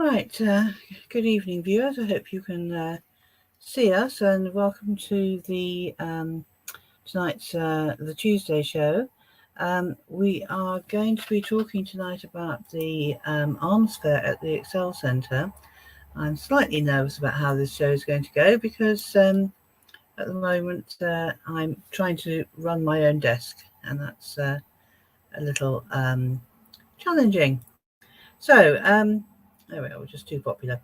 Right, good evening, viewers. I hope you can see us, and welcome to the tonight's the Tuesday show. We are going to be talking tonight about the arms fair at the Excel Centre. I'm slightly nervous about how this show is going to go because at the moment I'm trying to run my own desk, and that's a little challenging. So there we are, we're just too popular.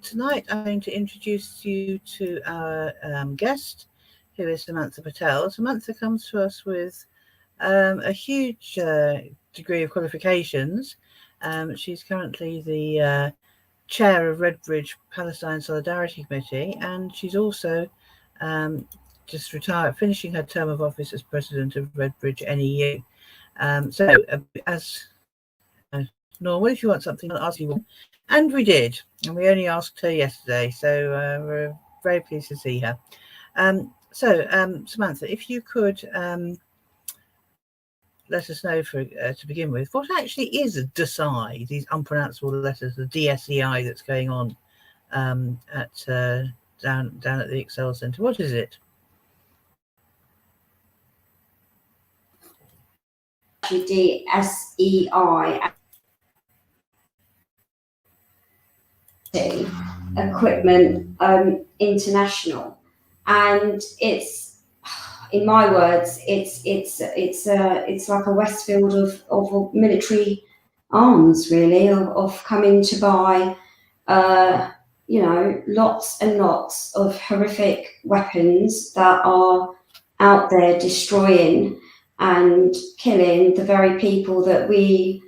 Tonight I'm going to introduce you to our guest, who is Samantha Patel. Samantha comes to us with a huge degree of qualifications. She's currently the chair of Redbridge Palestine Solidarity Committee, and she's also just retired, finishing her term of office as president of Redbridge NEU. As normal, if you want something, I'll ask you one. And we did, and we only asked her yesterday, so we're very pleased to see her. Samantha, if you could let us know to begin with, what actually is a DSEI, these unpronounceable letters, the DSEI that's going on down at the Excel Centre? What is it? DSEI Equipment International, and it's, in my words, it's like a Westfield of military arms, really, of coming to buy lots and lots of horrific weapons that are out there destroying and killing the very people that we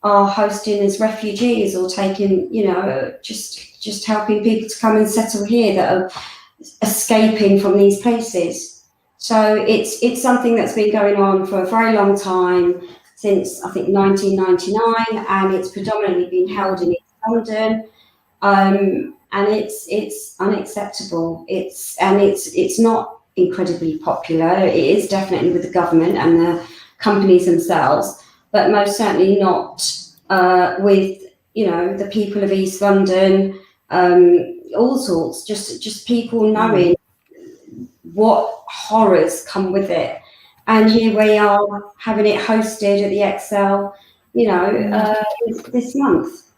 are hosting as refugees, or taking, just helping people to come and settle here that are escaping from these places. So it's something that's been going on for a very long time, since I think 1999, and it's predominantly been held in East London, and it's unacceptable. It's not incredibly popular. It is definitely with the government and the companies themselves, but most certainly not with the people of East London. All sorts, just people knowing what horrors come with it. And here we are having it hosted at the Excel, this month.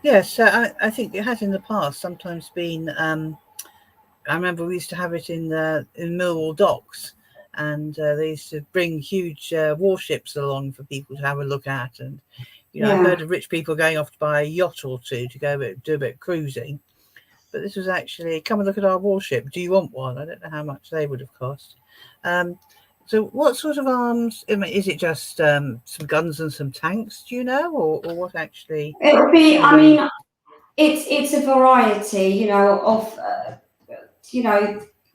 Yes, I think it has in the past sometimes been. I remember we used to have it in Millwall docks, and they used to bring huge warships along for people to have a look at. And I've heard of rich people going off to buy a yacht or two to go do a bit of cruising. But this was actually, come and look at our warship. Do you want one? I don't know how much they would have cost. So what sort of arms? Is it just some guns and some tanks, do you know? Or what actually? It'll be, it's a variety, of,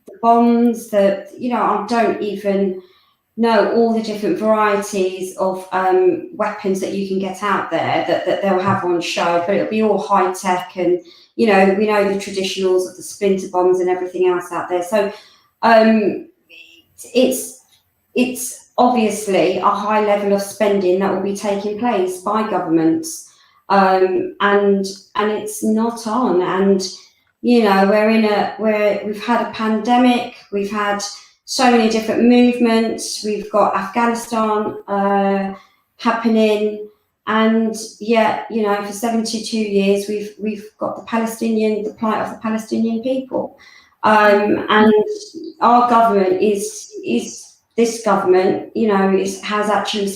the bombs, that, I don't even know all the different varieties of weapons that you can get out there that they'll have on show, but it'll be all high tech, and we know the traditionals of the splinter bombs and everything else out there. So it's obviously a high level of spending that will be taking place by governments, and it's not on. And we've had a pandemic, we've had so many different movements, we've got Afghanistan happening, and yet, for 72 years we've got the plight of the Palestinian people, and our government this government has actually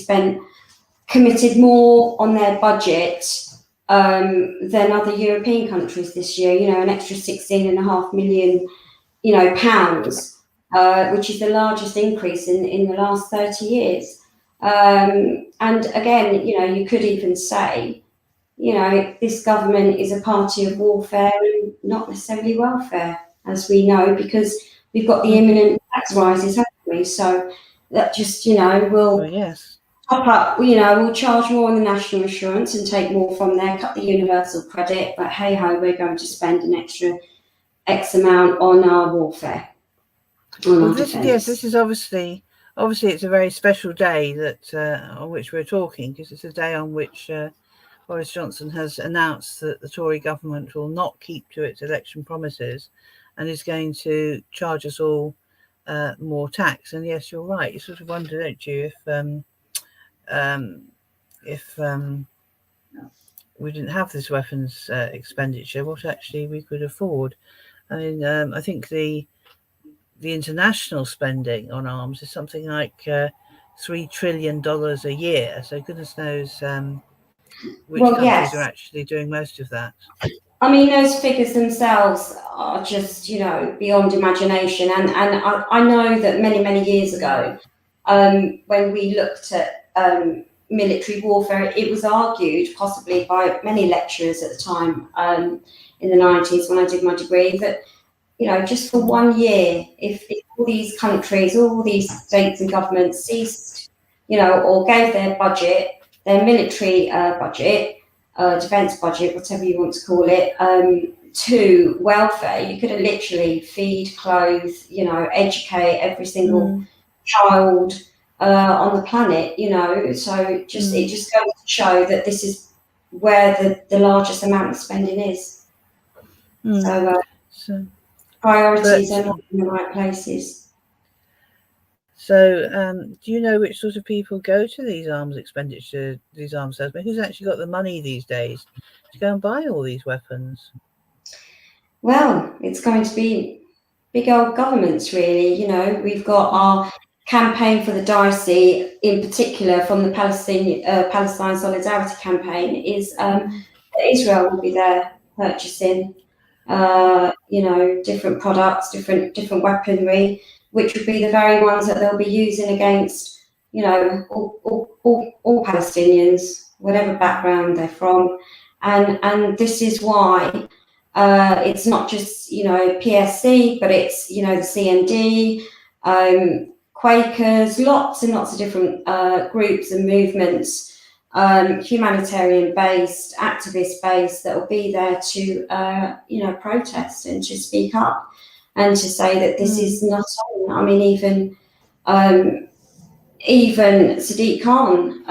committed more on their budget than other European countries this year. An extra 16.5 million pounds, which is the largest increase in the last 30 years. And again, you could even say, this government is a party of warfare and not necessarily welfare, as we know, because we've got the imminent tax rises, haven't we? So that just, will top up, we'll charge more on the national insurance and take more from there, cut the universal credit, but hey ho, we're going to spend an extra X amount on our warfare. This is obviously it's a very special day that on which we're talking, because it's a day on which Boris Johnson has announced that the Tory government will not keep to its election promises and is going to charge us all more tax. And yes, you're right. You sort of wonder, don't you, if we didn't have this weapons expenditure, what actually we could afford. I mean, I think the international spending on arms is something like $3 trillion a year. So goodness knows which Well, countries yes. are actually doing most of that. I mean, those figures themselves are just, beyond imagination. And I know that many years ago, when we looked at military warfare, it was argued, possibly by many lecturers at the time, in the 90s when I did my degree, that, just for 1 year, if all these countries, all these states and governments ceased, or gave their budget, their military budget, defence budget, whatever you want to call it, to welfare, you could literally feed, clothe, educate every single child on the planet, so it just goes to show that this is where the largest amount of spending is. So priorities are not in the right places. So, do you know which sort of people go to these arms expenditure, these arms salesmen? Who's actually got the money these days to go and buy all these weapons? Well, it's going to be big old governments, really. We've got our campaign for the DSEI, in particular from the Palestine Solidarity Campaign, is that Israel will be there purchasing, different products, different weaponry, which would be the very ones that they'll be using against, all Palestinians, whatever background they're from, and this is why it's not just PSC, but it's the CND, Quakers, lots and lots of different groups and movements. Humanitarian-based, activist-based, that will be there to, protest and to speak up and to say that this is not on. I mean, even Sadiq Khan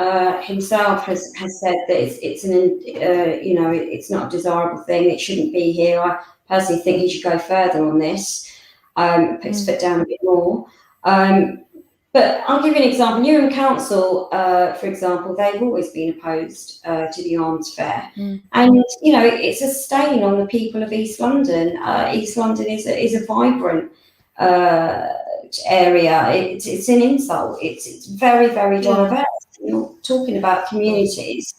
himself has said that it's not a desirable thing. It shouldn't be here. I personally think he should go further on this, put his foot down a bit more. But I'll give you an example. Newham Council, for example, they've always been opposed to the arms fair. And, it's a stain on the people of East London. East London is a vibrant area. It's an insult. It's very diverse. You're talking about communities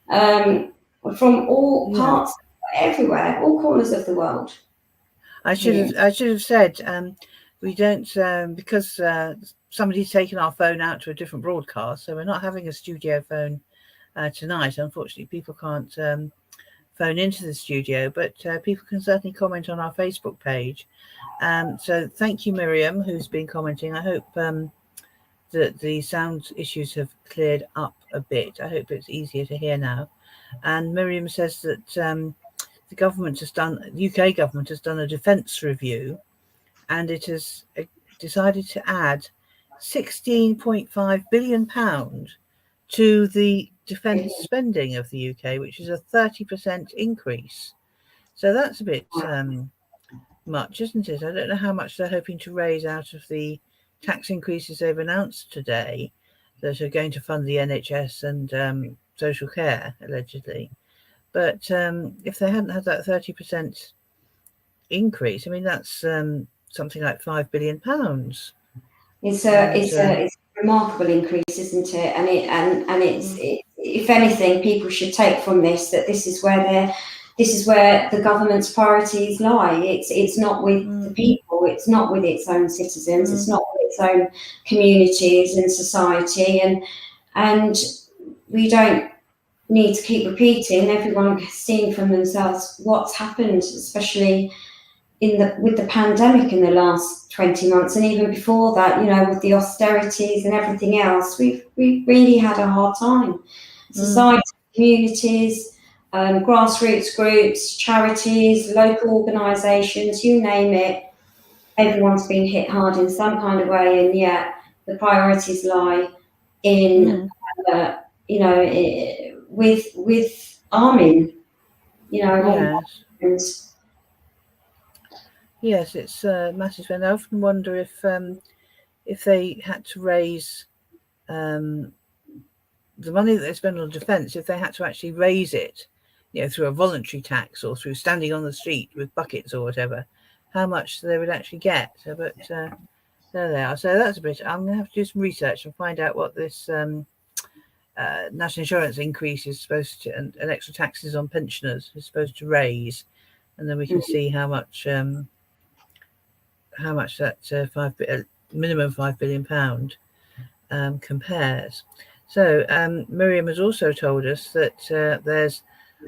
from all parts, everywhere, all corners of the world. I should have said we don't because somebody's taken our phone out to a different broadcast, so we're not having a studio phone tonight. Unfortunately, people can't phone into the studio, but people can certainly comment on our Facebook page. So thank you, Miriam, who's been commenting. I hope that the sound issues have cleared up a bit. I hope it's easier to hear now. And Miriam says that the UK government has done a defence review, and it has decided to add £16.5 billion to the defence spending of the UK, which is a 30% increase. So that's a bit much, isn't it? I don't know how much they're hoping to raise out of the tax increases they've announced today that are going to fund the NHS and social care, allegedly. But if they hadn't had that 30% increase, I mean, that's something like £5 billion. It's a remarkable increase, isn't it? And it's if anything, people should take from this that this is where the government's priorities lie. It's not with the people. It's not with its own citizens. It's not with its own communities and society. And we don't need to keep repeating. Everyone has seen from themselves what's happened, especially with the pandemic in the last 20 months, and even before that, with the austerities and everything else, we've really had a hard time. Society, communities, grassroots groups, charities, local organisations, you name it, everyone's been hit hard in some kind of way, and yet the priorities lie in, with arming, you know. Yes. Yes, it's massive. And I often wonder if they had to raise the money that they spend on defence, if they had to actually raise it, you know, through a voluntary tax or through standing on the street with buckets or whatever, how much they would actually get. So, but there they are. So that's a bit. I'm going to have to do some research and find out what this national insurance increase is supposed to, and extra taxes on pensioners is supposed to raise, and then we can see how much that minimum £5 billion compares. So Miriam has also told us that there's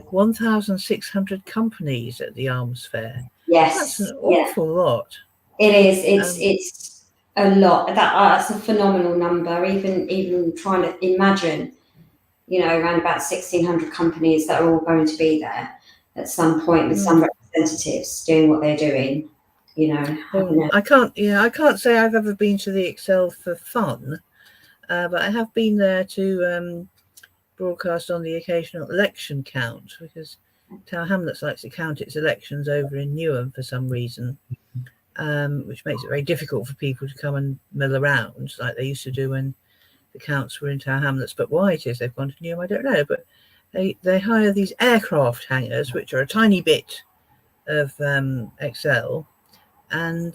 1,600 companies at the Arms Fair. Yes, that's an awful lot. It is. It's a lot. That's a phenomenal number. Even trying to imagine, you know, around about 1,600 companies that are all going to be there at some point with some representatives doing what they're doing. You know, I can't say I've ever been to the Excel for fun, but I have been there to broadcast on the occasional election count, because Tower Hamlets likes to count its elections over in Newham for some reason, which makes it very difficult for people to come and mill around like they used to do when the counts were in Tower Hamlets. But why it is they've gone to Newham, I don't know. But they hire these aircraft hangars, which are a tiny bit of Excel, and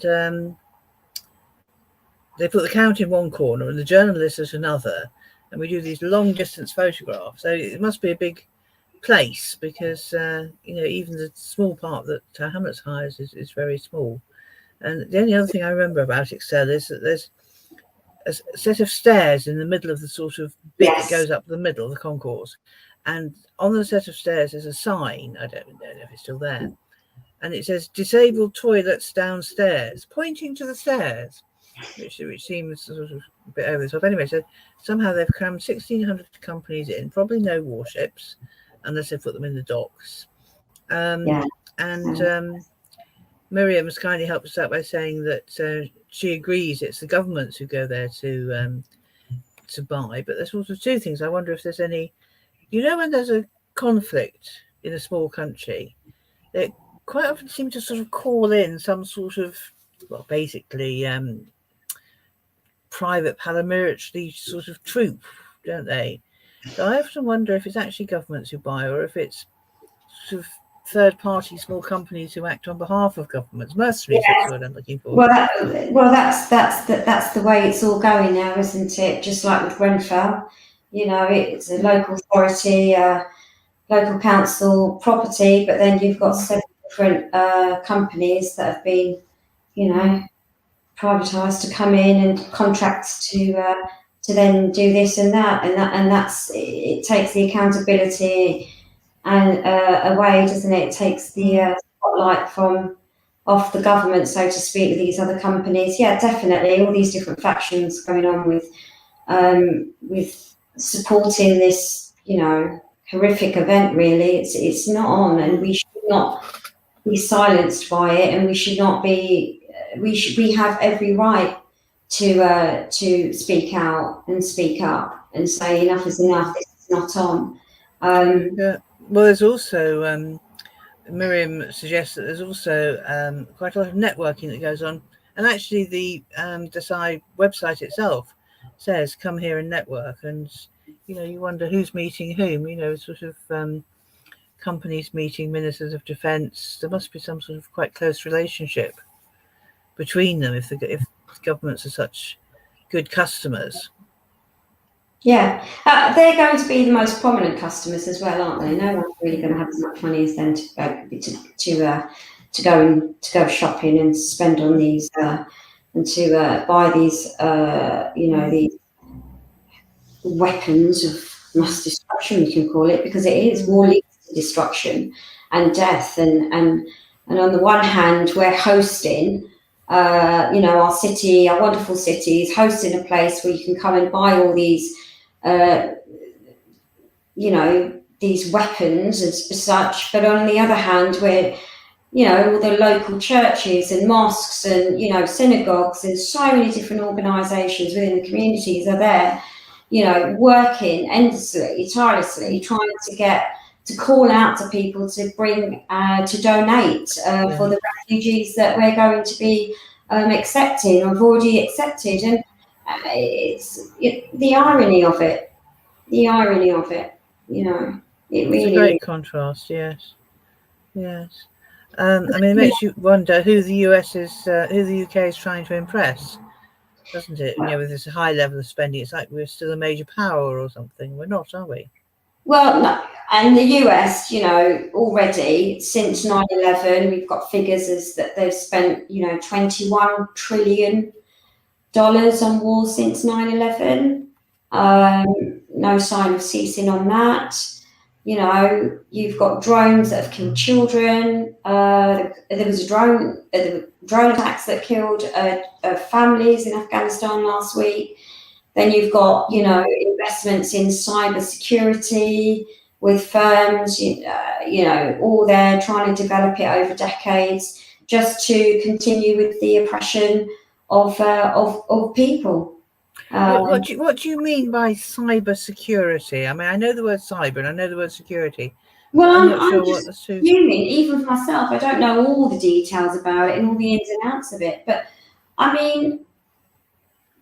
they put the count in one corner and the journalist at another, and we do these long distance photographs. So it must be a big place, because you know, even the small part that Hamlets hires is very small. And the only other thing I remember about Excel is that there's a set of stairs in the middle of the sort of bit that goes up the middle, the concourse, and on the set of stairs there's a sign, I don't know if it's still there, and it says disabled toilets downstairs, pointing to the stairs, which seems sort of a bit over the top. Anyway, so somehow they've crammed 1,600 companies in, probably no warships unless they put them in the docks. Miriam has kindly helped us out by saying that she agrees it's the governments who go there to buy. But there's also two things. I wonder if there's any, you know, when there's a conflict in a small country, they quite often seem to sort of call in some sort of, well, basically private paramilitary sort of troop, don't they? So I often wonder if it's actually governments who buy, or if it's sort of third-party small companies who act on behalf of governments. Mercenaries, that's what I'm looking for. Well, that's the way it's all going now, isn't it? Just like with Grenfell, you know, it's a local authority, local council property, but then you've got 7 different companies that have been, you know, privatised to come in, and contracts to then do this and that, and that's it. Takes the accountability and away, doesn't it? It takes the spotlight from off the government, so to speak, with these other companies. Yeah, definitely, all these different factions going on with supporting this, you know, horrific event. Really, it's not on, and we should not be silenced by it, and we should not be. We have every right to speak out and speak up and say enough is enough. This is not on. Well, there's also Miriam suggests that there's also quite a lot of networking that goes on, and actually the DSEI website itself says come here and network, and you know, you wonder who's meeting whom, you know, sort of companies meeting ministers of defence. There must be some sort of quite close relationship between them if governments are such good customers. Yeah, they're going to be the most prominent customers as well, aren't they? No one's really going to have as much money as them to go shopping and spend on these and to buy these you know, these weapons of mass destruction, you can call it, because it is. War leads to destruction and death, and on the one hand we're hosting you know, our city, our wonderful city is hosting a place where you can come and buy all these you know, these weapons as such, but on the other hand, we're, you know, all the local churches and mosques and, you know, synagogues and so many different organisations within the communities are there, you know, working endlessly, tirelessly, trying to get to call out to people to bring to donate for the refugees that we're going to be accepting or have already accepted, and the irony of it. The irony of it, you know, it really it's a great contrast. Yes. I mean, it makes you wonder who the US is, who the UK is trying to impress, doesn't it? You know, with this high level of spending, it's like we're still a major power or something. We're not, are we? Well, no, and the US, you know, already since 9/11, we've got figures as that they've spent, you know, $21 trillion on war since 9/11. No sign of ceasing on that. You know, you've got drones that have killed children. There was a drone attacks that killed families in Afghanistan last week. Then you've got, you know, investments in cyber security with firms, you know, all there trying to develop it over decades just to continue with the oppression of people. What do you mean by cyber security? I mean, I know the word cyber and I know the word security. Well, I'm not sure I'm what just the two. assuming, even for myself, I don't know all the details about it and all the ins and outs of it. But I mean,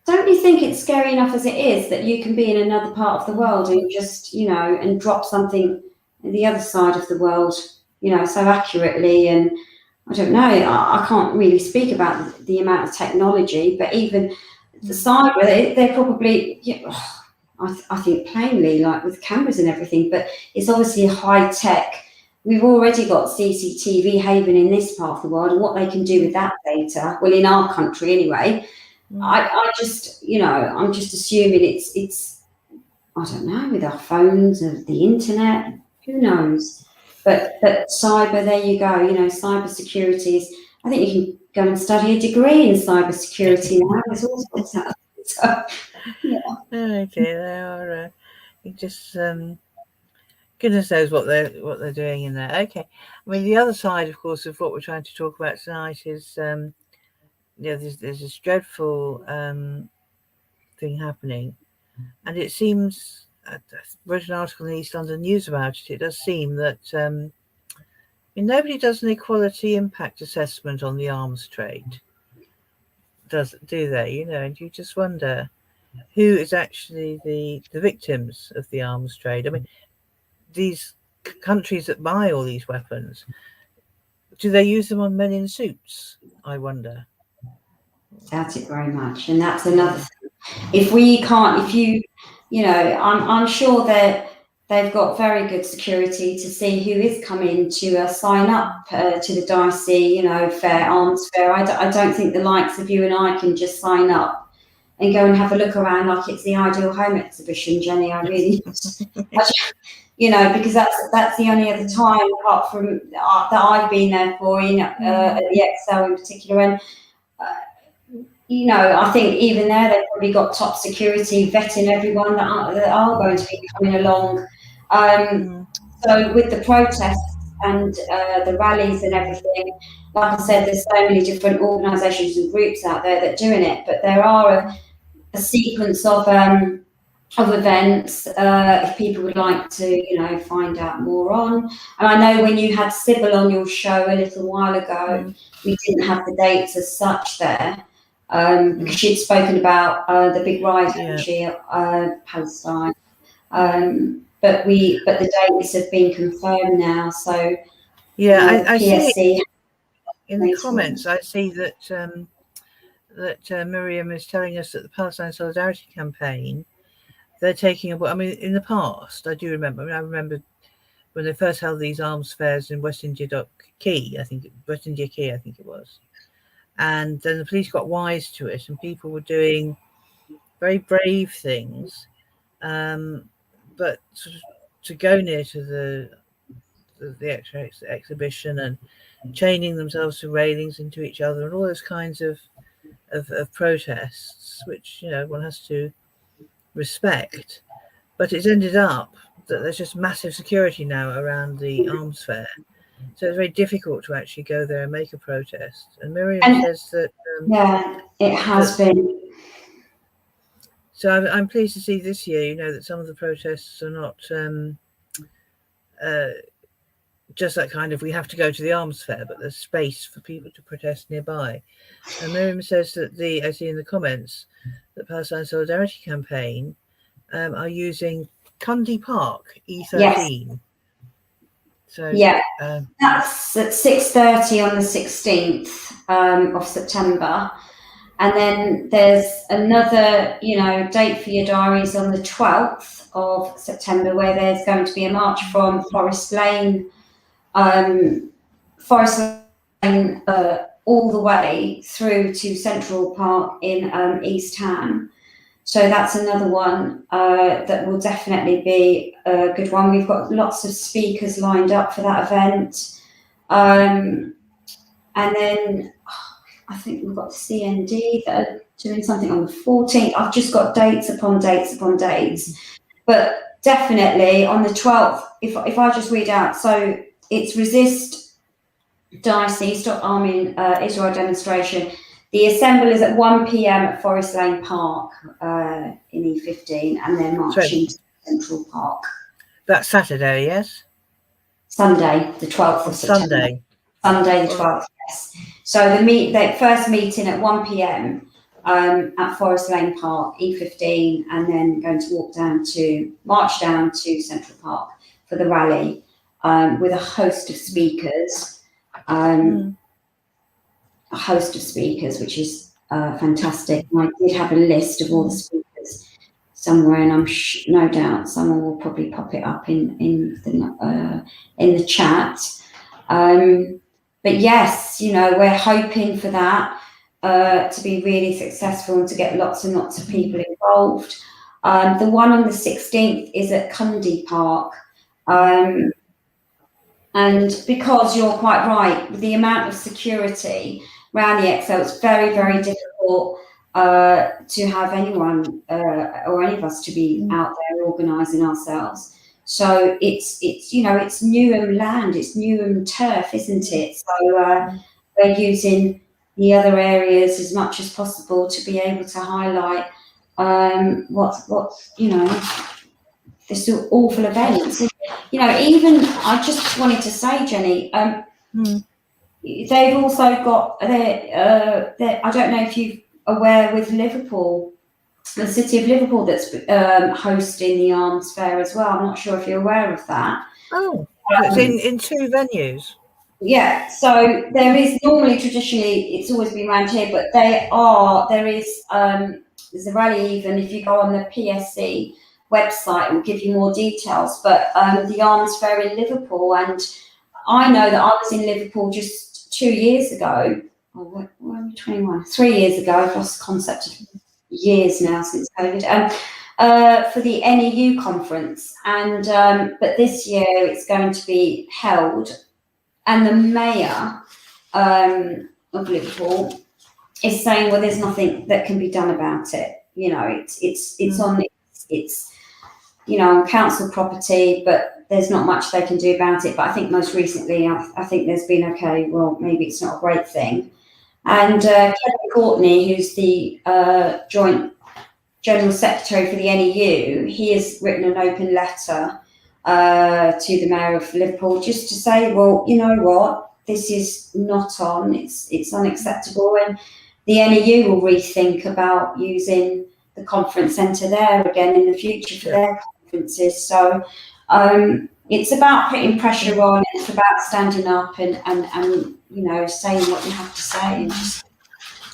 don't you think it's scary enough as it is that you can be in another part of the world and just, you know, and drop something in the other side of the world, you know, so accurately? And I don't know, I can't really speak about the amount of technology, but even the cyber, they're probably, you know, I think plainly, like with cameras and everything, but it's obviously high tech. We've already got CCTV haven in this part of the world, and what they can do with that data, well, in our country anyway. I just, you know, I'm just assuming it's I don't know, with our phones and the internet, who knows? But cyber, there you go. You know, cyber security is. I think you can go and study a degree in cyber security now. There's all sorts of. So, yeah. Okay, they are. Just goodness knows what they're doing in there. Okay, I mean the other side, of course, of what we're trying to talk about tonight is there's this dreadful thing happening, and it seems I read an article in the East London News about it. It does seem that nobody does an equality impact assessment on the arms trade, do they? You know, and you just wonder who is actually the victims of the arms trade. I mean, these countries that buy all these weapons, do they use them on men in suits? I wonder. Doubt it very much, and that's another thing. If you know, I'm sure that they've got very good security to see who is coming to sign up to the DSEI, you know, arms fair. I don't think the likes of you and I can just sign up and go and have a look around like it's the Ideal Home exhibition, Jenny. I really, you know, because that's the only other time apart from that I've been there for, you know, at the Excel in particular. And you know, I think even there they've probably got top security vetting everyone that are going to be coming along. So with the protests and the rallies and everything, like I said, there's so many different organisations and groups out there that are doing it, but there are a sequence of events if people would like to, you know, find out more on. And I know when you had Sybil on your show a little while ago, we didn't have the dates as such there. Because she'd spoken about the big rise in Palestine, but the dates have been confirmed now. So I PSC see in the comments. I see that Miriam is telling us that the Palestine Solidarity Campaign, they're taking I mean, in the past, I do remember. I remember when they first held these arms fairs in West India Key. I think it was. And then the police got wise to it, and people were doing very brave things, but sort of to go near to the exhibition and chaining themselves to railings into each other and all those kinds of protests, which, you know, one has to respect. But it's ended up that there's just massive security now around the arms fair. So it's very difficult to actually go there and make a protest. And Miriam says that... it has been. So I'm pleased to see this year, you know, that some of the protests are not just that kind of, we have to go to the arms fair, but there's space for people to protest nearby. And Miriam says that I see in the comments that Palestine Solidarity Campaign are using Cundy Park E13. Yes. So yeah, that's at 6:30 on the 16th of September. And then there's another, date for your diaries on the 12th of September, where there's going to be a march from Forest Lane, all the way through to Central Park in East Ham. So that's another one that will definitely be a good one. We've got lots of speakers lined up for that event. And then I think we've got the CND that are doing something on the 14th. I've just got dates upon dates upon dates. But definitely on the 12th, if I just read out, so it's Resist DSEI, Stop Arming Israel demonstration. The assemble is at 1 p.m. at Forest Lane Park in E15, and then marching to Central Park. That's Saturday, yes? Sunday, the 12th of September. Sunday the 12th, yes. So the first meeting at 1 p.m. At Forest Lane Park, E15, and then going to march down to Central Park for the rally with a host of speakers. Which is fantastic. And I did have a list of all the speakers somewhere, and I'm no doubt someone will probably pop it up in the chat. But yes, we're hoping for that to be really successful and to get lots and lots of people involved. The one on the 16th is at Cundy Park. And because you're quite right, with the amount of security around the ExCeL, it's very, very difficult to have anyone or any of us to be out there organising ourselves. So it's Newham land, it's Newham turf, isn't it? So we're using the other areas as much as possible to be able to highlight this awful events. Even I just wanted to say, Jenny, they've also got I don't know if you're aware, with Liverpool, the city of Liverpool that's hosting the arms fair as well. I'm not sure if you're aware of that. Oh, it's in two venues. Yeah, so there is traditionally it's always been around here, but there's a rally. Even if you go on the PSC website, it will give you more details. But the arms fair in Liverpool, and I know that I was in Liverpool just 2 years ago. Or when am I 21? 3 years ago. I've lost concept of years now since COVID. For the NEU conference, and but this year it's going to be held, and the mayor of Liverpool is saying, well, there's nothing that can be done about it. It's on council property, but there's not much they can do about it. But I think most recently, I think there's been, okay, well, maybe it's not a great thing. And Kevin Courtney, who's the joint general secretary for the NEU, he has written an open letter to the mayor of Liverpool just to say, well, you know what, this is not on, it's unacceptable, and the NEU will rethink about using the conference centre there again in the future for their conferences. So it's about putting pressure on, it's about standing up and saying what you have to say and just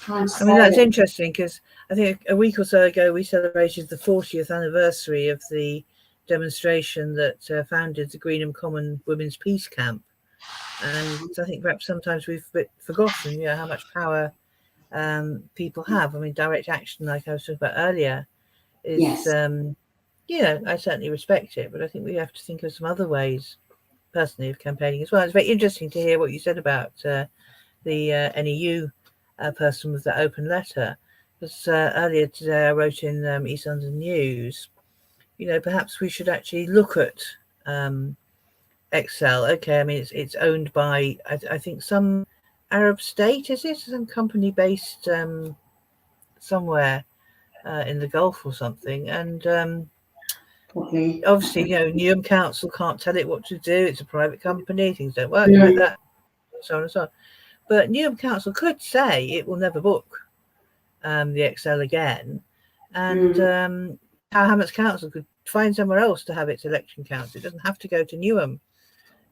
trying to say that's interesting, because I think a week or so ago we celebrated the 40th anniversary of the demonstration that founded the Greenham Common Women's Peace Camp, and I think perhaps sometimes we've forgotten how much power people have. I mean, direct action, like I was talking about earlier, is I certainly respect it, but I think we have to think of some other ways personally of campaigning as well. It's very interesting to hear what you said about the NEU person with that open letter, because earlier today I wrote in East London News, perhaps we should actually look at ExCeL. Okay, I mean, it's owned by, I think, some Arab state, is it? Some company based somewhere in the Gulf or something. And Probably. Obviously, Newham Council can't tell it what to do. It's a private company. Things don't work like that, so on and so on. But Newham Council could say it will never book the XL again, and Hamlets Council could find somewhere else to have its election counts. It doesn't have to go to Newham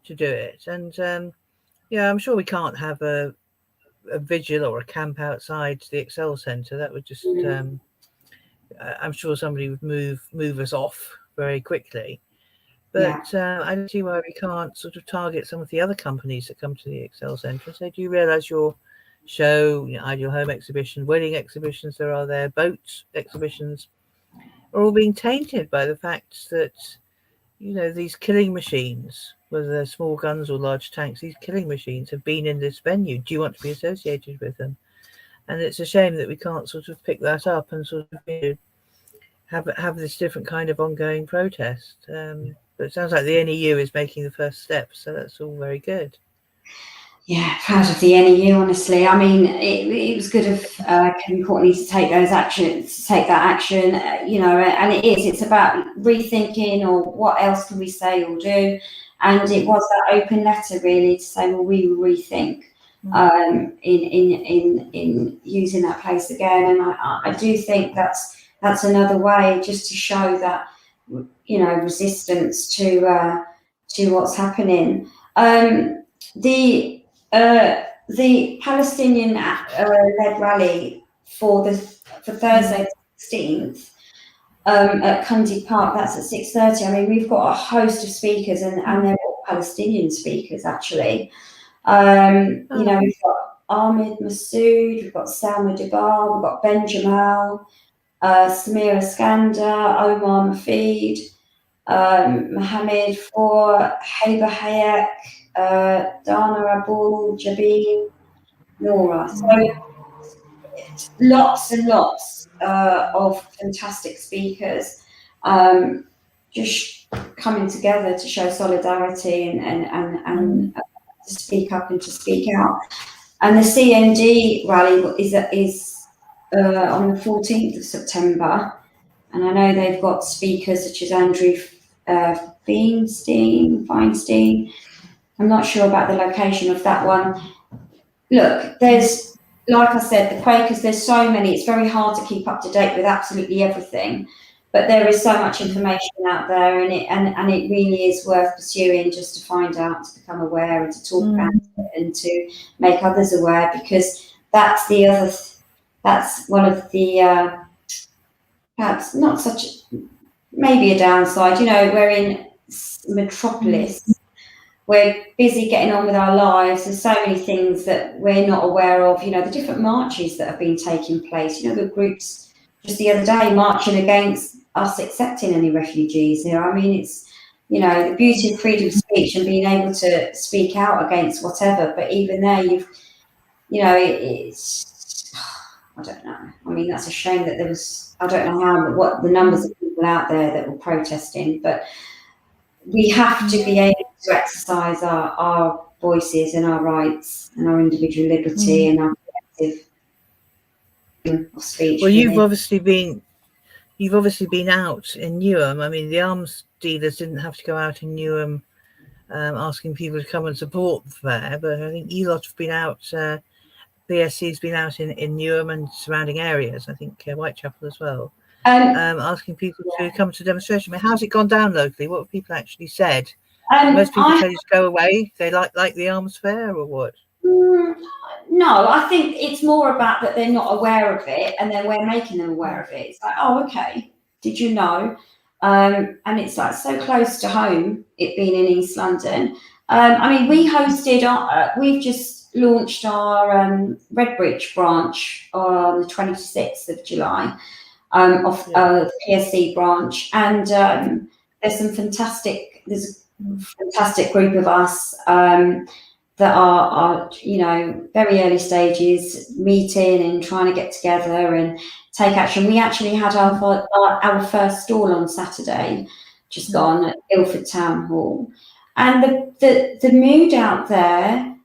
to do it. And I'm sure we can't have a vigil or a camp outside the Excel Centre. That would just I'm sure somebody would move us off very quickly. But I don't see why we can't sort of target some of the other companies that come to the Excel Centre and say, do you realise your show, Ideal Home exhibition, wedding exhibitions there are there, boat exhibitions are all being tainted by the fact that, these killing machines, whether they're small guns or large tanks, these killing machines have been in this venue. Do you want to be associated with them? And it's a shame that we can't sort of pick that up and sort of have this different kind of ongoing protest. But it sounds like the NEU is making the first step, so that's all very good. Yeah, proud of the NEU, honestly. I mean, it was good of Kevin Courtney to take that action, and it's about rethinking or what else can we say or do. And it was that open letter really to say, well, we will rethink in using that place again. And I do think that's another way just to show that, resistance to what's happening. The Palestinian led rally for Thursday the 16th at Cundy Park, that's at 6:30. I mean, we've got a host of speakers and they're all Palestinian speakers actually. We've got Ahmed Massoud, we've got Salma Dubar, we've got Ben Jamal, Samira Skandar, Omar Mafid, Mohammed Four, Haiba Hayek, Dana Abul Jabin, Nora. So lots and lots of fantastic speakers just coming together to show solidarity and to speak up and to speak out. And the CND rally is on the 14th of September. And I know they've got speakers such as Andrew Feinstein. I'm not sure about the location of that one. Look, there's, like I said, the Quakers, there's so many, it's very hard to keep up to date with absolutely everything, but there is so much information out there, and it really is worth pursuing just to find out, to become aware and to talk about it and to make others aware, because that's one of the, perhaps not such, maybe a downside, we're in metropolis. We're busy getting on with our lives. There's so many things that we're not aware of. The different marches that have been taking place. The groups just the other day marching against us accepting any refugees. I mean, it's, the beauty of freedom of speech and being able to speak out against whatever. But even there, it's, I don't know. I mean, that's a shame that there was, I don't know what the numbers of people out there that were protesting, but we have to be able to exercise our voices and our rights and our individual liberty and our collective of speech. Well, you've obviously been out in Newham. I mean, the arms dealers didn't have to go out in Newham asking people to come and support there, but I think you lot have been out. PSC's been out in Newham and surrounding areas. I think Whitechapel as well. Asking people to come to demonstration. I mean, how's it gone down locally? What have people actually said? Most people tell you to go away. They like the arms fair, or what? No, I think it's more about that they're not aware of it, and then we're making them aware of it. It's like, oh, okay, did you know? And it's like so close to home, it being in East London. I mean, we've just launched our Redbridge branch on the 26th of July. Of PSC branch, and there's a fantastic group of us that are very early stages, meeting and trying to get together and take action. We actually had our first stall on Saturday, just gone at Ilford Town Hall, and the mood out there,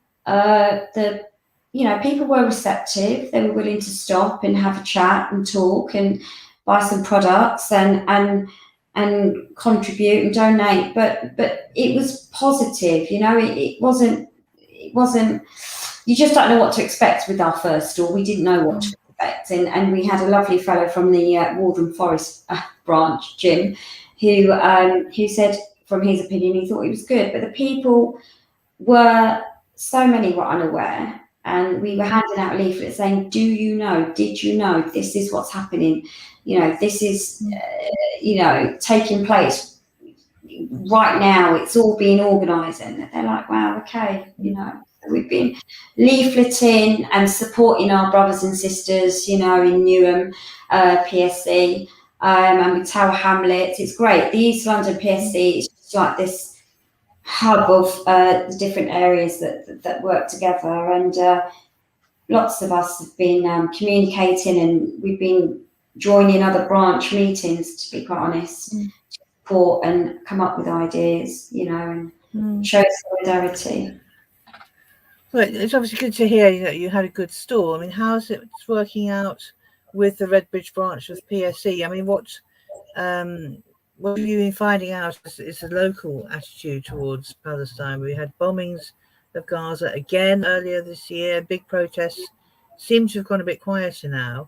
people were receptive. They were willing to stop and have a chat and talk and buy some products, and and contribute and donate, but it was positive, you know. It wasn't you just don't know what to expect with our first store. We didn't know what to expect, and we had a lovely fellow from the Waltham Forest branch, Jim, who said from his opinion he thought it was good, but the people were, so many were unaware, and we were handing out leaflets saying, do you know, did you know, this is what's happening, you know, this is you know, taking place right now, it's all being organised. And they're like, wow, okay, you know. We've been leafleting and supporting our brothers and sisters, you know, in Newham PSC, and with Tower Hamlets. It's great. The East London PSC is just like this hub of the different areas that work together, and lots of us have been communicating, and we've been joining other branch meetings, to be quite honest, to support and come up with ideas, you know, and show solidarity. Well, it's obviously good to hear that you had a good store. I mean, how's it working out with the Redbridge branch of PSC? I mean, what have you been finding out is the local attitude towards Palestine? We had bombings of Gaza again earlier this year. Big protests seem to have gone a bit quieter now.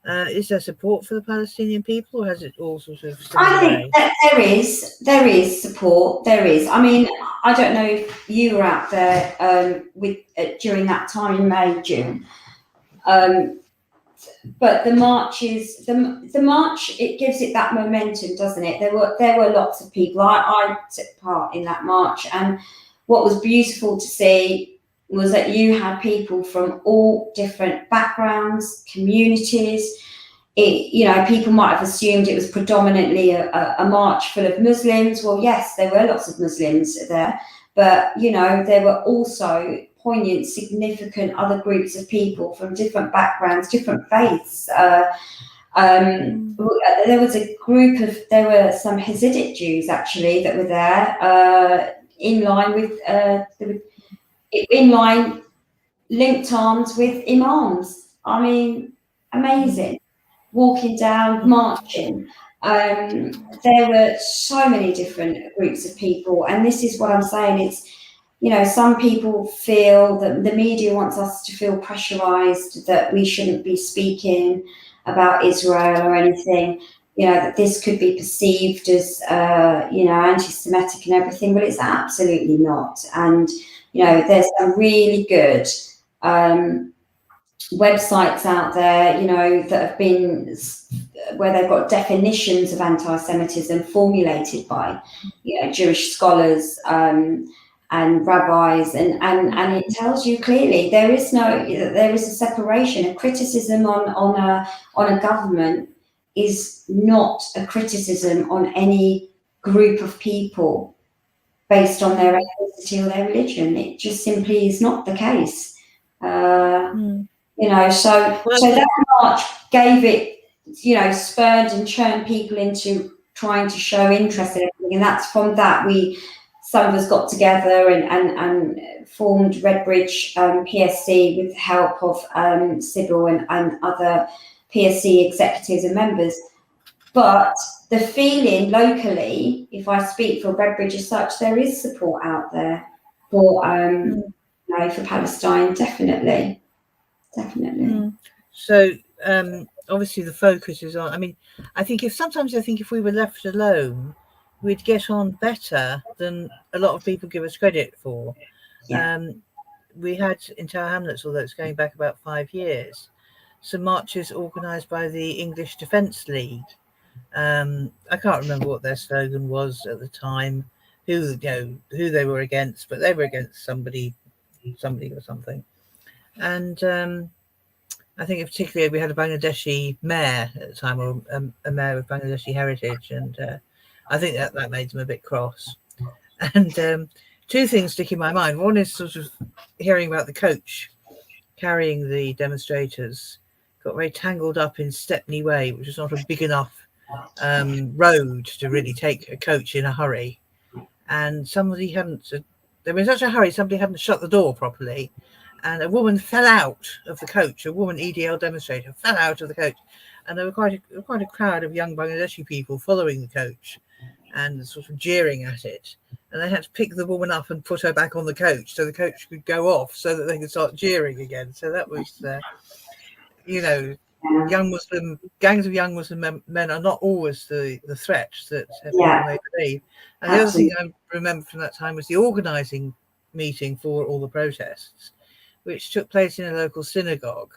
Is there support for the Palestinian people, or has it all sort of? I think that there is support. There is. I mean, I don't know if you were out there with during that time in May, June, but the march is the march. It gives it that momentum, doesn't it? There were lots of people. I took part in that march, and what was beautiful to see was that you had people from all different backgrounds, communities. You know, people might have assumed it was predominantly a march full of Muslims. Well, yes, there were lots of Muslims there, but, you know, there were also poignant, significant other groups of people from different backgrounds, different faiths. There was there were some Hasidic Jews, actually, that were there, linked arms with imams. I mean, amazing. Walking down, marching. There were so many different groups of people, and this is what I'm saying. It's, you know, some people feel that the media wants us to feel pressurized, that we shouldn't be speaking about Israel or anything, you know, that this could be perceived as, you know, anti-Semitic and everything, but it's absolutely not. And, you know, there's some really good websites out there, you know, that have been, where they've got definitions of anti-Semitism formulated by, you know, Jewish scholars and rabbis, and it tells you clearly there is a separation. A criticism on a government is not a criticism on any group of people based on their ethnicity or their religion. It just simply is not the case. You know, so that march gave it, you know, spurred and churned people into trying to show interest in everything, and that's from that some of us got together and formed Redbridge PSC with the help of Sybil and other PSC executives and members. But the feeling locally, if I speak for Redbridge as such, there is support out there for you know, for Palestine, definitely. So obviously the focus is on, I mean, I think if we were left alone, we'd get on better than a lot of people give us credit for. We had in Tower Hamlets, although it's going back about 5 years, some marches organised by the English Defence League. I can't remember what their slogan was at the time, who they were against, but they were against somebody or something. And I think particularly we had a Bangladeshi mayor at the time, or a mayor of Bangladeshi heritage, and I think that made them a bit cross. And two things stick in my mind. One is sort of hearing about the coach carrying the demonstrators got very tangled up in Stepney Way, which is not a big enough road to really take a coach in a hurry. And they were in such a hurry, somebody hadn't shut the door properly. And a woman fell out of the coach. A woman EDL demonstrator fell out of the coach, and there were quite a crowd of young Bangladeshi people following the coach. and sort of jeering at it. And they had to pick the woman up and put her back on the coach so the coach could go off so that they could start jeering again. So that was, young Muslim gangs of young Muslim men are not always the threat that people may believe. And the other thing I remember from that time was the organising meeting for all the protests, which took place in a local synagogue.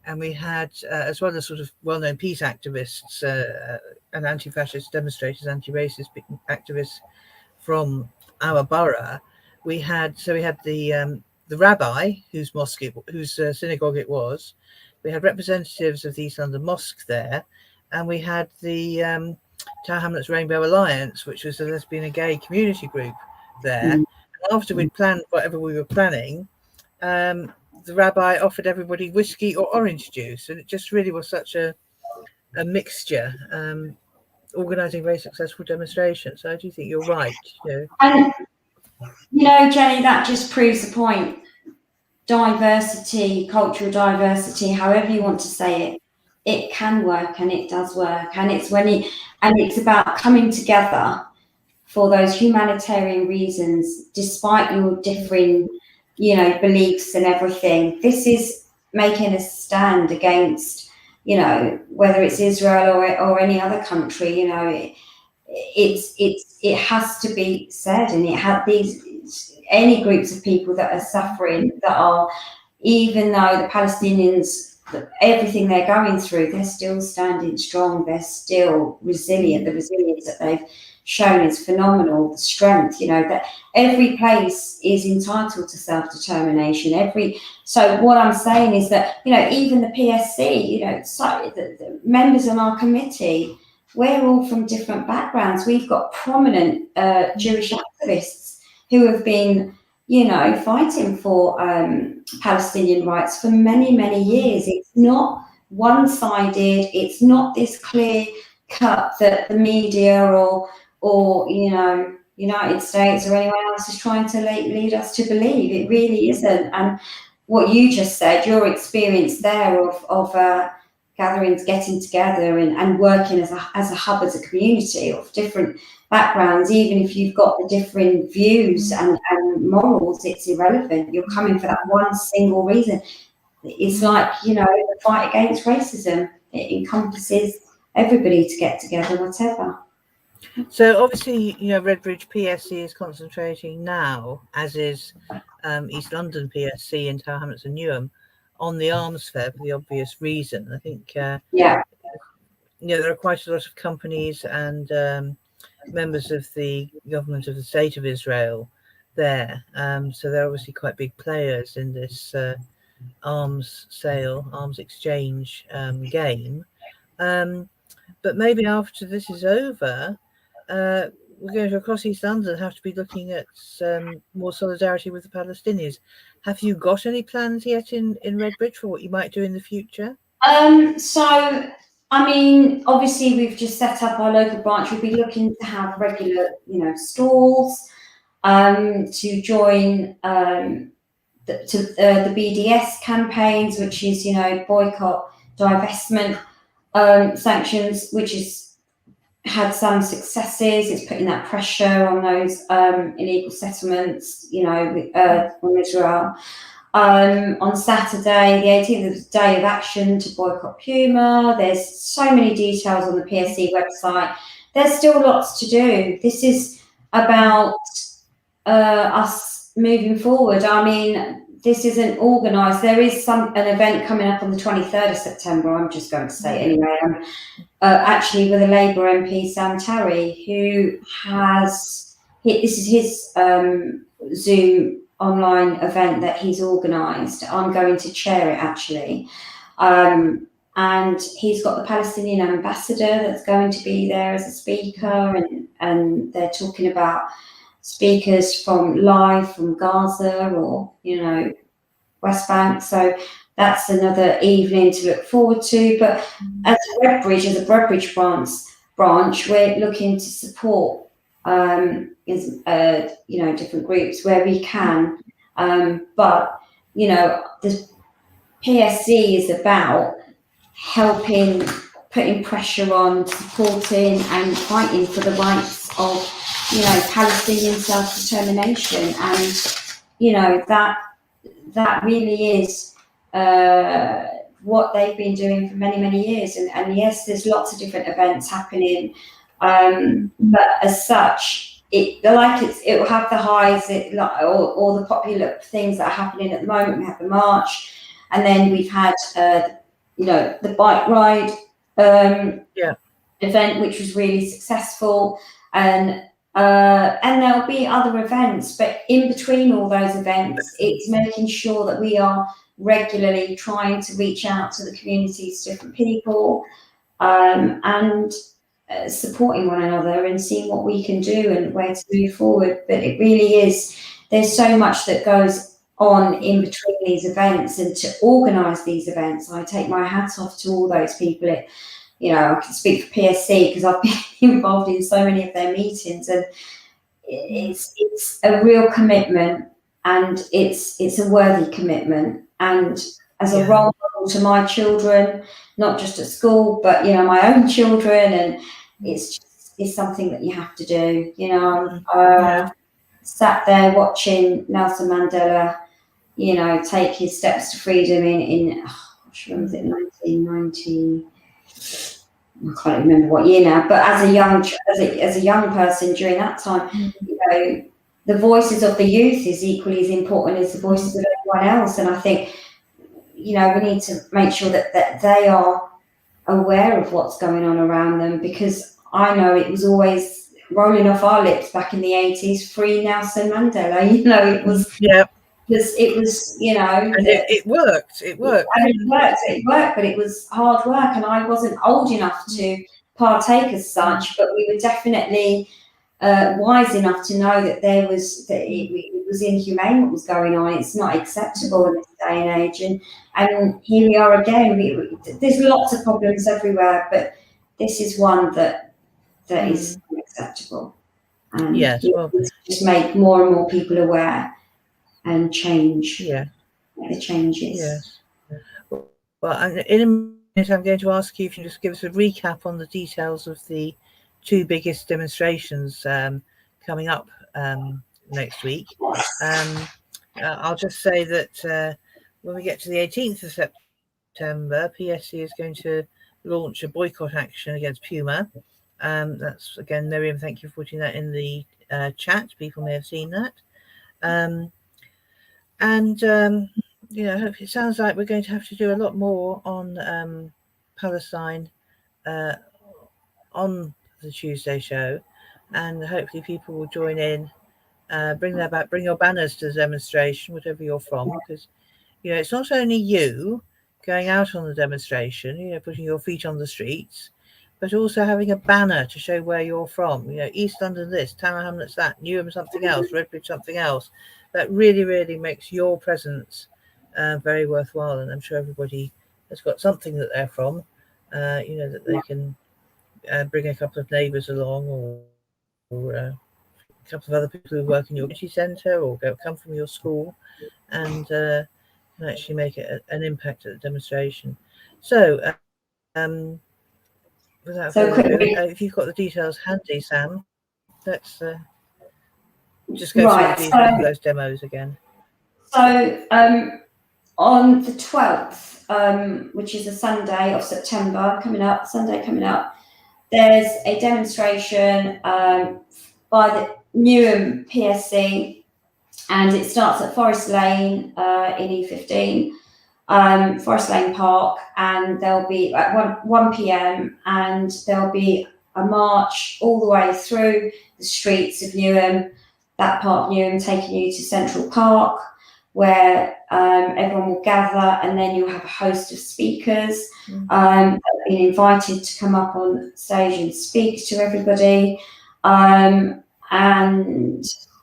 And we had, as well as sort of well-known peace activists and anti-fascist demonstrators, anti-racist activists from our borough, we had the rabbi whose synagogue it was. We had representatives of the East London Mosque there, and we had the Tower Hamlets Rainbow Alliance, which was a lesbian and gay community group there. And after we'd planned whatever we were planning, the rabbi offered everybody whiskey or orange juice, and it just really was such a mixture, organising very successful demonstrations. So I do think you're right. And Jenny, that just proves the point. Diversity, cultural diversity, however you want to say it, it can work and it does work. And it's about coming together for those humanitarian reasons, despite your differing, beliefs and everything. This is making a stand against, whether it's Israel or any other country. It has to be said, and it had any groups of people that are suffering, that are, even though the Palestinians, everything they're going through, they're still standing strong, they're still resilient. The resilience that they've shown is phenomenal. The strength, that every place is entitled to self-determination. So what I'm saying is that, even the PSC, the members on our committee, we're all from different backgrounds. We've got prominent Jewish activists who have been, fighting for Palestinian rights for many, many years. It's not one-sided. It's not this clear cut that the media or United States or anyone else is trying to lead us to believe. It really isn't. And what you just said, your experience there of gatherings, getting together and working as a hub, as a community of different backgrounds, even if you've got the different views and morals, it's irrelevant. You're coming for that one single reason. It's like, the fight against racism. It encompasses everybody to get together, whatever. So obviously, Redbridge PSC is concentrating now, as is East London PSC in Tower Hamlets and Newham, on the arms fair for the obvious reason. I think, there are quite a lot of companies and members of the government of the State of Israel there. So they're obviously quite big players in this arms exchange game. But maybe after this is over, we're going to, across East London, have to be looking at more solidarity with the Palestinians. Have you got any plans yet in Redbridge for what you might do in the future? So, obviously we've just set up our local branch. We'll be looking to have regular, stalls, to join the BDS campaigns, which is, boycott, divestment, sanctions, which is had some successes. It's putting that pressure on those illegal settlements, on Israel. On Saturday, the 18th, is the day of action to boycott Puma. There's so many details on the PSC website. There's still lots to do. This is about us moving forward. This isn't organised. There is an event coming up on the 23rd of September. I'm just going to say it anyway. Actually, with a Labour MP, Sam Tarry, who this is his Zoom online event that he's organised. I'm going to chair it, actually. And he's got the Palestinian ambassador that's going to be there as a speaker, and they're talking about speakers from Gaza or, West Bank. So that's another evening to look forward to. But as a Redbridge branch, we're looking to support different groups where we can. But the PSC is about helping putting pressure on, supporting and fighting for the rights of, you know, Palestinian self-determination. And, you know, that really is what they've been doing for many, many years. And yes, there's lots of different events happening, but as such, it will have the highs, or the popular things that are happening at the moment. We have the march, and then we've had, you know, the bike ride event, which was really successful, and there'll be other events. But in between all those events, it's making sure that we are regularly trying to reach out to the communities, different people, and supporting one another and seeing what we can do and where to move forward. But it really is, there's so much that goes on in between these events, and to organise these events, I take my hat off to all those people. You know, I can speak for PSC because I've been involved in so many of their meetings, and it's a real commitment, and it's a worthy commitment. And as a role model to my children, not just at school, but, you know, my own children, and it's something that you have to do. You know, sat there watching Nelson Mandela, you know, take his steps to freedom in when was it, 1990? I can't remember what year now, but as a young person during that time, you know, the voices of the youth is equally as important as the voices of everyone else. And I think, you know, we need to make sure that they are aware of what's going on around them, because I know it was always rolling off our lips back in the 80s, free Nelson Mandela. You know, it was, it was, you know, and it worked. It worked, but it was hard work, and I wasn't old enough to partake as such, but we were definitely wise enough to know that it was inhumane what was going on. It's not acceptable in this day and age, and here we are again. There's lots of problems everywhere, but this is one that is unacceptable. And just make more and more people aware and change. The changes. Yes. Well, in a minute, I'm going to ask you if you can just give us a recap on the details of the two biggest demonstrations coming up next week. I'll just say that when we get to the 18th of September, PSC is going to launch a boycott action against Puma. That's, again, Miriam, thank you for putting that in the chat. People may have seen that. You know, it sounds like we're going to have to do a lot more on Palestine on the Tuesday show, and hopefully people will join in. Bring your banners to the demonstration, whatever you're from, because, you know, it's not only you going out on the demonstration, you know, putting your feet on the streets, but also having a banner to show where you're from. You know, East London this, Tower Hamlets that, Newham something else, Redbridge something else. That really, really makes your presence very worthwhile, and I'm sure everybody has got something that they're from, you know, that they can bring a couple of neighbours along, or a couple of other people who work in your community centre or come from your school, and can actually make an impact at the demonstration. So, without further ado, if you've got the details handy, Sam, let's just go through those demos again. So, on the 12th, which is a Sunday of September coming up, there's a demonstration by the Newham PSC, and it starts at Forest Lane in E15, Forest Lane Park, and there'll be at 1 p.m. and there'll be a march all the way through the streets of Newham, that part of Newham, taking you to Central Park, where everyone will gather, and then you'll have a host of speakers that have been invited to come up on stage and speak to everybody. And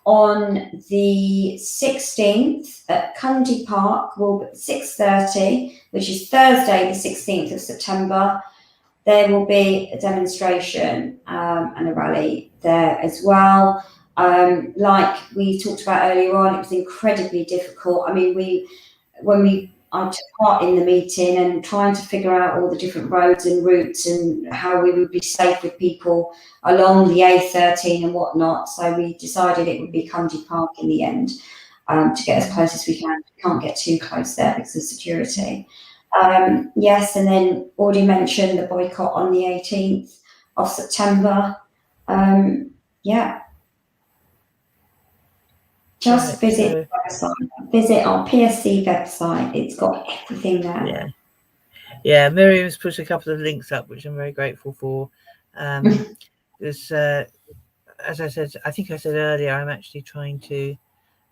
on the 16th at Cundy Park, will be 6:30, which is Thursday, the 16th of September, there will be a demonstration and a rally there as well. Like we talked about earlier on, it was incredibly difficult. I mean, when we I took part in the meeting and trying to figure out all the different roads and routes and how we would be safe with people along the A13 and whatnot. So we decided it would be Cundy Park in the end, to get as close as we can. We can't get too close there because of security. Yes, and then already mentioned the boycott on the 18th of September. Yeah. Just visit the website. Visit our PSC website. It's got everything there. Yeah. Miriam's put a couple of links up, which I'm very grateful for. There's, as I said, I think I said earlier, I'm actually trying to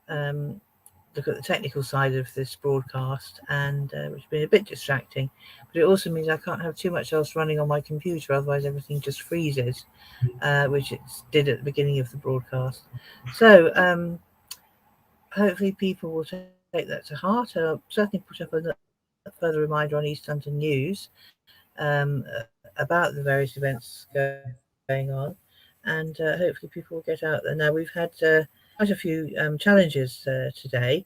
look at the technical side of this broadcast, and which has been a bit distracting. But it also means I can't have too much else running on my computer, otherwise everything just freezes, which it did at the beginning of the broadcast. So hopefully people will take that to heart. I'll certainly put up a further reminder on East London News about the various events going on, and hopefully people will get out there. Now, we've had quite a few challenges today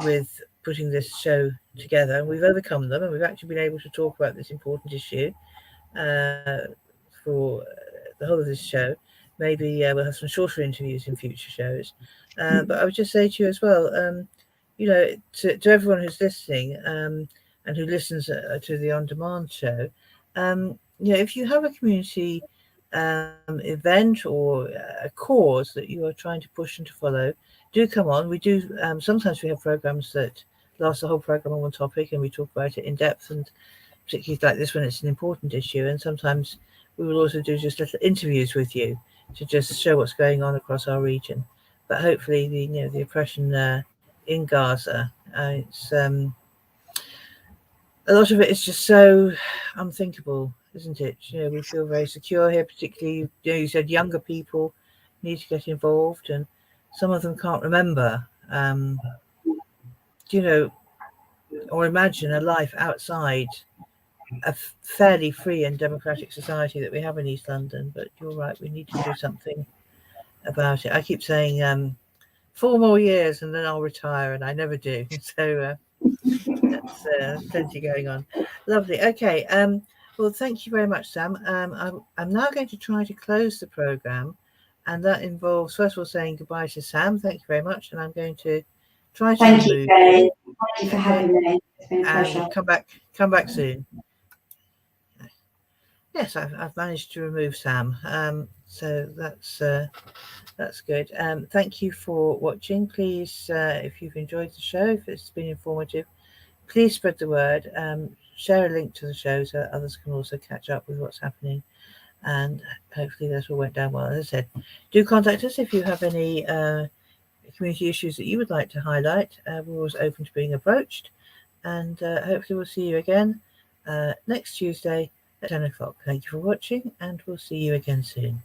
with putting this show together, and we've overcome them, and we've actually been able to talk about this important issue for the whole of this show. Maybe we'll have some shorter interviews in future shows. But I would just say to you as well, to everyone who's listening and who listens to the on-demand show, if you have a community event or a cause that you are trying to push and to follow, do come on. We do sometimes we have programs that last the whole program on one topic, and we talk about it in depth, and particularly like this when it's an important issue. And sometimes we will also do just little interviews with you to just show what's going on across our region. But hopefully the oppression in Gaza, it's a lot of it is just so unthinkable, isn't it? We feel very secure here, particularly you said younger people need to get involved, and some of them can't remember or imagine a life outside a fairly free and democratic society that we have in East London. But you're right, we need to do something about it. I keep saying 4 more years and then I'll retire, and I never do. So that's plenty going on. Lovely. Okay. Well, thank you very much, Sam. I'm now going to try to close the programme, and that involves first of all saying goodbye to Sam. Thank you very much, and I'm going to try to Thank you, Kay. Thank you for having me. It's been a pleasure. Come back soon. Yes, I've managed to remove Sam. So that's good. Thank you for watching. Please, if you've enjoyed the show, if it's been informative, please spread the word. Share a link to the show so that others can also catch up with what's happening. And hopefully that all went down well. As I said, do contact us if you have any community issues that you would like to highlight. We're always open to being approached. And hopefully we'll see you again next Tuesday at 10 o'clock. Thank you for watching, and we'll see you again soon.